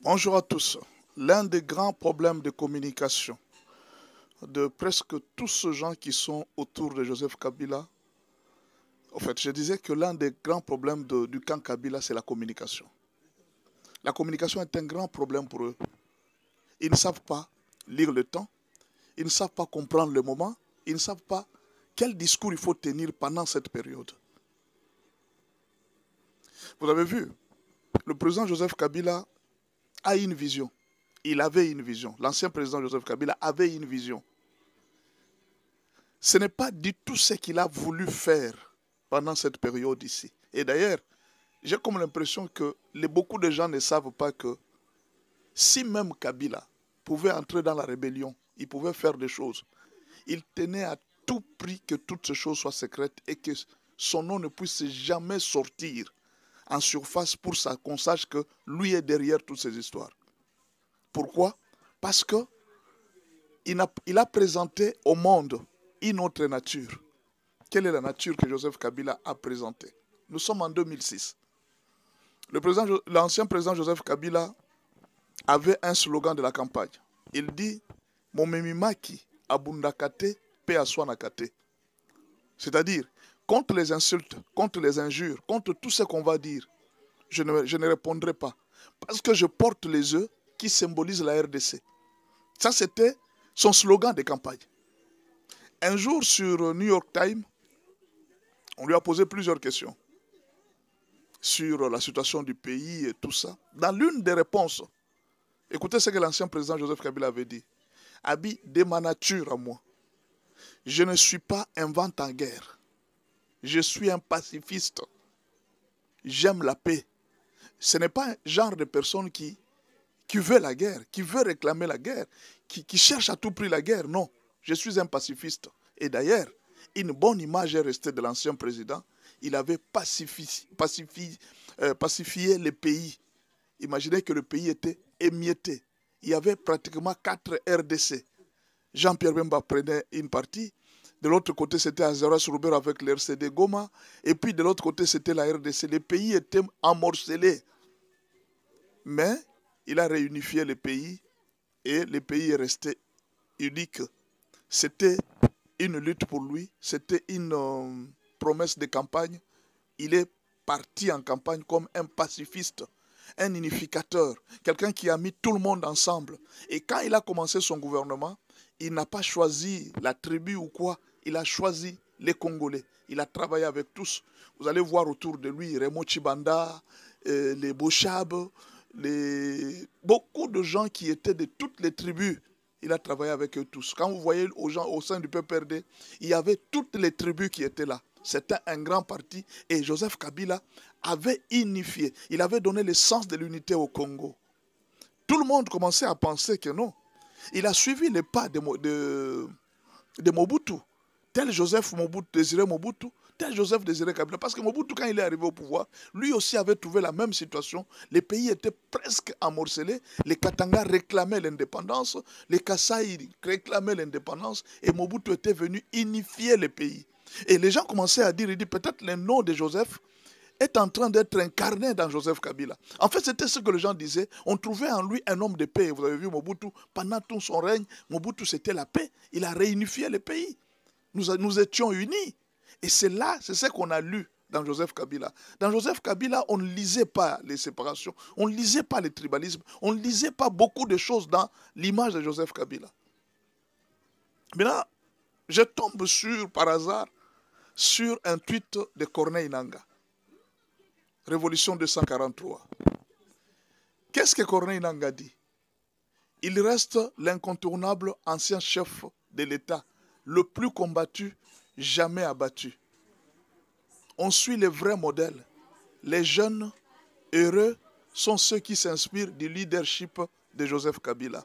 Bonjour à tous. L'un des grands problèmes de communication de presque tous ces gens qui sont autour de Joseph Kabila, en fait, je disais que l'un des grands problèmes du camp Kabila, c'est la communication. La communication est un grand problème pour eux. Ils ne savent pas lire le temps, ils ne savent pas comprendre le moment, ils ne savent pas quel discours il faut tenir pendant cette période. Vous avez vu, le président Joseph Kabila a une vision. Il avait une vision. L'ancien président Joseph Kabila avait une vision. Ce n'est pas du tout ce qu'il a voulu faire pendant cette période ici. Et d'ailleurs, j'ai comme l'impression que beaucoup de gens ne savent pas que si même Kabila pouvait entrer dans la rébellion, il pouvait faire des choses, il tenait à tout prix que toutes ces choses soient secrètes et que son nom ne puisse jamais sortir en surface pour qu'on sache que lui est derrière toutes ces histoires. Pourquoi? Parce que il a présenté au monde une autre nature. Quelle est la nature que Joseph Kabila a présentée? Nous sommes en 2006. L'ancien président Joseph Kabila avait un slogan de la campagne. Il dit « Momemimaki abundakate pe aswanakate ». C'est-à-dire, contre les insultes, contre les injures, contre tout ce qu'on va dire, je ne répondrai pas. Parce que je porte les œufs qui symbolisent la RDC. Ça, c'était son slogan de campagne. Un jour, sur New York Times, on lui a posé plusieurs questions sur la situation du pays et tout ça. Dans l'une des réponses, écoutez ce que l'ancien président Joseph Kabila avait dit. « Abi, de ma nature à moi, je ne suis pas un vent en guerre. Je suis un pacifiste. J'aime la paix. » Ce n'est pas un genre de personne qui veut la guerre, qui veut réclamer la guerre, qui cherche à tout prix la guerre. Non, je suis un pacifiste. Et d'ailleurs, une bonne image est restée de l'ancien président. Il avait pacifié le pays. Imaginez que le pays était émietté. Il y avait pratiquement 4 RDC. Jean-Pierre Bemba prenait une partie. De l'autre côté, c'était Azaras Rouber avec le RCD Goma. Et puis de l'autre côté, c'était la RDC. Le pays était amorcelé. Mais il a réunifié le pays et le pays est resté unique. C'était une lutte pour lui, c'était une promesse de campagne. Il est parti en campagne comme un pacifiste, un unificateur, quelqu'un qui a mis tout le monde ensemble. Et quand il a commencé son gouvernement, il n'a pas choisi la tribu ou quoi, il a choisi les Congolais. Il a travaillé avec tous. Vous allez voir autour de lui Raymond Chibanda, les Bochab, beaucoup de gens qui étaient de toutes les tribus. Il a travaillé avec eux tous. Quand vous voyez aux gens au sein du PPRD, il y avait toutes les tribus qui étaient là. C'était un grand parti et Joseph Kabila avait unifié. Il avait donné le sens de l'unité au Congo. Tout le monde commençait à penser que non. Il a suivi les pas de Mobutu. Tel Joseph Désiré Mobutu, tel Joseph Désiré Kabila. Parce que Mobutu, quand il est arrivé au pouvoir, lui aussi avait trouvé la même situation. Les pays étaient presque amorcelés. Les Katanga réclamaient l'indépendance. Les Kasaï réclamaient l'indépendance. Et Mobutu était venu unifier les pays. Et les gens commençaient à dire, peut-être le nom de Joseph est en train d'être incarné dans Joseph Kabila. En fait, c'était ce que les gens disaient. On trouvait en lui un homme de paix. Vous avez vu Mobutu, pendant tout son règne, Mobutu, c'était la paix. Il a réunifié les pays. Nous étions unis. Et c'est ce qu'on a lu dans Joseph Kabila. Dans Joseph Kabila, on ne lisait pas les séparations, on ne lisait pas les tribalismes, on ne lisait pas beaucoup de choses dans l'image de Joseph Kabila. Maintenant, je tombe par hasard sur un tweet de Corneille Nangaa. Révolution 243. Qu'est-ce que Corneille Nangaa dit? Il reste l'incontournable ancien chef de l'État, le plus combattu, jamais abattu. On suit les vrais modèles. Les jeunes heureux sont ceux qui s'inspirent du leadership de Joseph Kabila.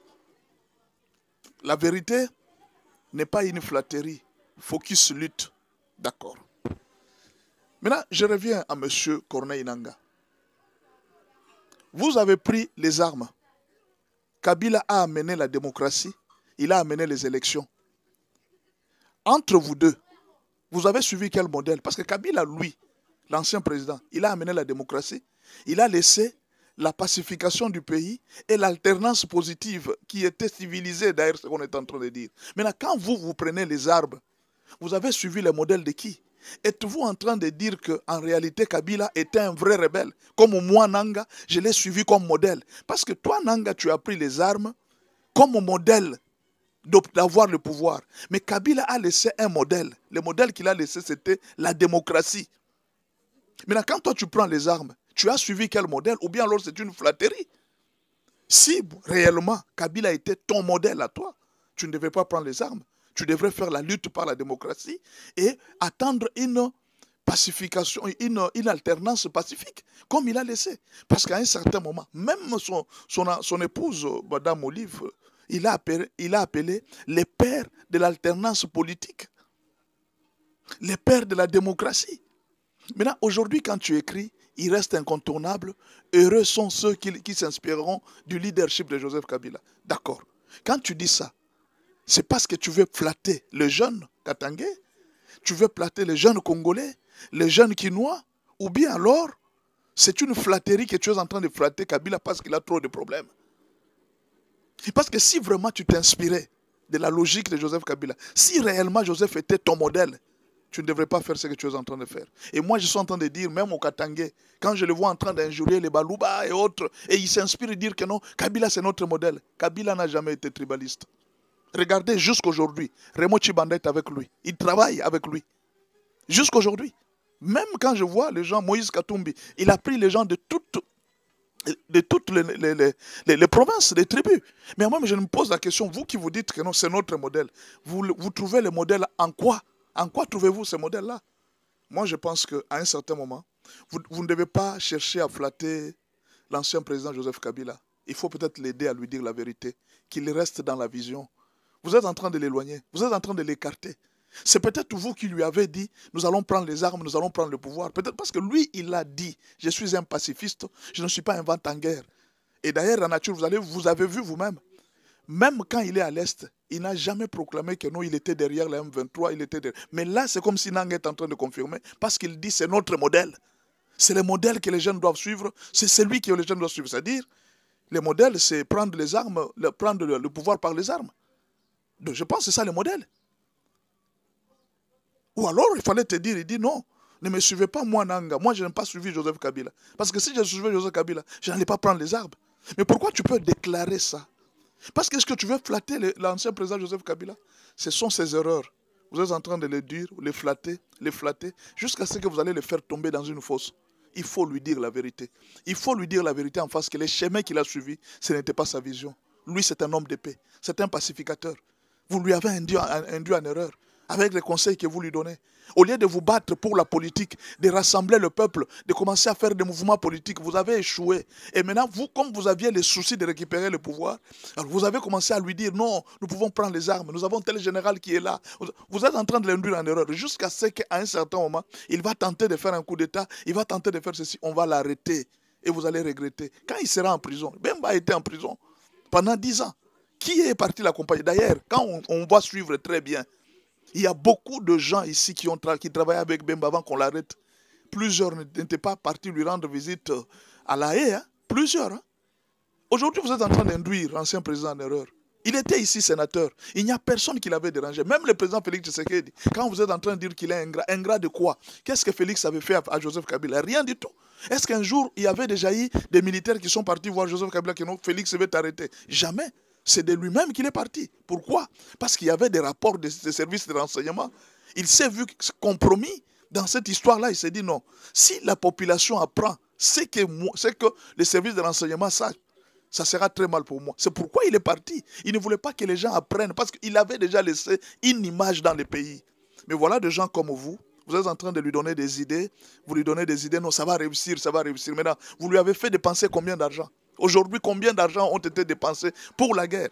La vérité n'est pas une flatterie. Focus lutte. D'accord. Maintenant, je reviens à M. Corneille Nangaa. Vous avez pris les armes. Kabila a amené la démocratie. Il a amené les élections. Entre vous deux, vous avez suivi quel modèle? Parce que Kabila, lui, l'ancien président, il a amené la démocratie. Il a laissé la pacification du pays et l'alternance positive qui était civilisée, d'ailleurs, ce qu'on est en train de dire. Maintenant, quand vous prenez les armes, vous avez suivi le modèle de qui? Êtes-vous en train de dire qu'en réalité, Kabila était un vrai rebelle? Comme moi, Nanga, je l'ai suivi comme modèle. Parce que toi, Nanga, tu as pris les armes comme modèle d'avoir le pouvoir. Mais Kabila a laissé un modèle. Le modèle qu'il a laissé, c'était la démocratie. Maintenant, quand toi, tu prends les armes, tu as suivi quel modèle? Ou bien alors c'est une flatterie? Si réellement Kabila était ton modèle à toi, tu ne devais pas prendre les armes. Tu devrais faire la lutte par la démocratie et attendre une pacification, une alternance pacifique, comme il a laissé. Parce qu'à un certain moment, même son épouse, Madame Olive, il a appelé les pères de l'alternance politique, les pères de la démocratie. Maintenant, aujourd'hui, quand tu écris, il reste incontournable. Heureux sont ceux qui s'inspireront du leadership de Joseph Kabila. D'accord. Quand tu dis ça, c'est parce que tu veux flatter les jeunes Katangais, tu veux flatter les jeunes Congolais, les jeunes Kinois, ou bien alors, c'est une flatterie que tu es en train de flatter Kabila parce qu'il a trop de problèmes. Parce que si vraiment tu t'inspirais de la logique de Joseph Kabila, si réellement Joseph était ton modèle, tu ne devrais pas faire ce que tu es en train de faire. Et moi, je suis en train de dire, même au Katangais, quand je le vois en train d'injurier les Balouba et autres, et il s'inspire de dire que non, Kabila c'est notre modèle. Kabila n'a jamais été tribaliste. Regardez, jusqu'aujourd'hui, Remo Tshibanda est avec lui. Il travaille avec lui. Jusqu'aujourd'hui. Même quand je vois les gens, Moïse Katumbi, il a pris les gens de toutes les provinces, les tribus. Mais moi, je me pose la question, vous qui vous dites que non, c'est notre modèle, vous trouvez le modèle en quoi? En quoi trouvez-vous ce modèle-là? Moi, je pense qu'à un certain moment, vous ne devez pas chercher à flatter l'ancien président Joseph Kabila. Il faut peut-être l'aider à lui dire la vérité, qu'il reste dans la vision. Vous êtes en train de l'éloigner, vous êtes en train de l'écarter. C'est peut-être vous qui lui avez dit, nous allons prendre les armes, nous allons prendre le pouvoir. Peut-être parce que lui, il a dit, je suis un pacifiste, je ne suis pas un vent en guerre. Et d'ailleurs, la nature, vous avez vu vous-même, même quand il est à l'Est, il n'a jamais proclamé que non, il était derrière la M23, il était derrière. Mais là, c'est comme si Nang est en train de confirmer, parce qu'il dit c'est notre modèle. C'est le modèle que les jeunes doivent suivre, c'est celui que les jeunes doivent suivre. C'est-à-dire, le modèle, c'est prendre les armes, prendre le pouvoir par les armes. Donc, je pense que c'est ça le modèle. Ou alors, il fallait te dire, il dit non, ne me suivez pas moi, Nanga. Moi, je n'ai pas suivi Joseph Kabila. Parce que si je suivais Joseph Kabila, je n'allais pas prendre les armes. Mais pourquoi tu peux déclarer ça? Parce que est-ce que tu veux flatter l'ancien président Joseph Kabila? Ce sont ses erreurs. Vous êtes en train de les dire, les flatter, jusqu'à ce que vous allez les faire tomber dans une fosse. Il faut lui dire la vérité. Il faut lui dire la vérité en face que les chemins qu'il a suivis, ce n'était pas sa vision. Lui, c'est un homme de paix. C'est un pacificateur. Vous lui avez induit en erreur avec les conseils que vous lui donnez. Au lieu de vous battre pour la politique, de rassembler le peuple, de commencer à faire des mouvements politiques, vous avez échoué. Et maintenant, vous, comme vous aviez le souci de récupérer le pouvoir, alors vous avez commencé à lui dire non, nous pouvons prendre les armes, nous avons tel général qui est là. Vous êtes en train de l'induire en erreur jusqu'à ce qu'à un certain moment, il va tenter de faire un coup d'État, il va tenter de faire ceci, on va l'arrêter et vous allez regretter. Quand il sera en prison, Bemba a été en prison pendant 10 ans. Qui est parti l'accompagner? D'ailleurs, quand on va suivre très bien, il y a beaucoup de gens ici qui travaillaient avec Bemba avant qu'on l'arrête. Plusieurs n'étaient pas partis lui rendre visite à La Haye. Hein? Plusieurs. Hein? Aujourd'hui, vous êtes en train d'induire l'ancien président en erreur. Il était ici sénateur. Il n'y a personne qui l'avait dérangé. Même le président Félix Tshisekedi. Quand vous êtes en train de dire qu'il est ingrat, ingrat de quoi? Qu'est-ce que Félix avait fait à Joseph Kabila? Rien du tout. Est-ce qu'un jour, il y avait déjà eu des militaires qui sont partis voir Joseph Kabila que non, Félix va t'arrêter? Jamais. C'est de lui-même qu'il est parti. Pourquoi? Parce qu'il y avait des rapports des services de renseignement. Il s'est vu compromis dans cette histoire-là. Il s'est dit non, si la population apprend ce que les services de renseignement sachent, ça sera très mal pour moi. C'est pourquoi il est parti. Il ne voulait pas que les gens apprennent parce qu'il avait déjà laissé une image dans le pays. Mais voilà des gens comme vous. Vous êtes en train de lui donner des idées. Vous lui donnez des idées. Non, ça va réussir, ça va réussir. Maintenant, vous lui avez fait dépenser combien d'argent? Aujourd'hui, combien d'argent ont été dépensés pour la guerre?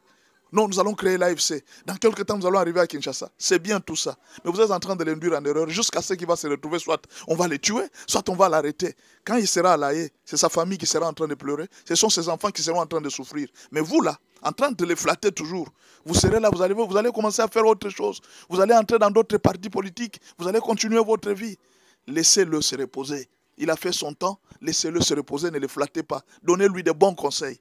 Non, nous allons créer l'AFC. Dans quelques temps, nous allons arriver à Kinshasa. C'est bien tout ça. Mais vous êtes en train de l'induire en erreur jusqu'à ce qu'il va se retrouver, soit on va le tuer, soit on va l'arrêter. Quand il sera à La Haye, c'est sa famille qui sera en train de pleurer. Ce sont ses enfants qui seront en train de souffrir. Mais vous, là, en train de les flatter toujours, vous serez là, vous allez commencer à faire autre chose. Vous allez entrer dans d'autres partis politiques. Vous allez continuer votre vie. Laissez-le se reposer. Il a fait son temps, laissez-le se reposer, ne le flattez pas. Donnez-lui de bons conseils.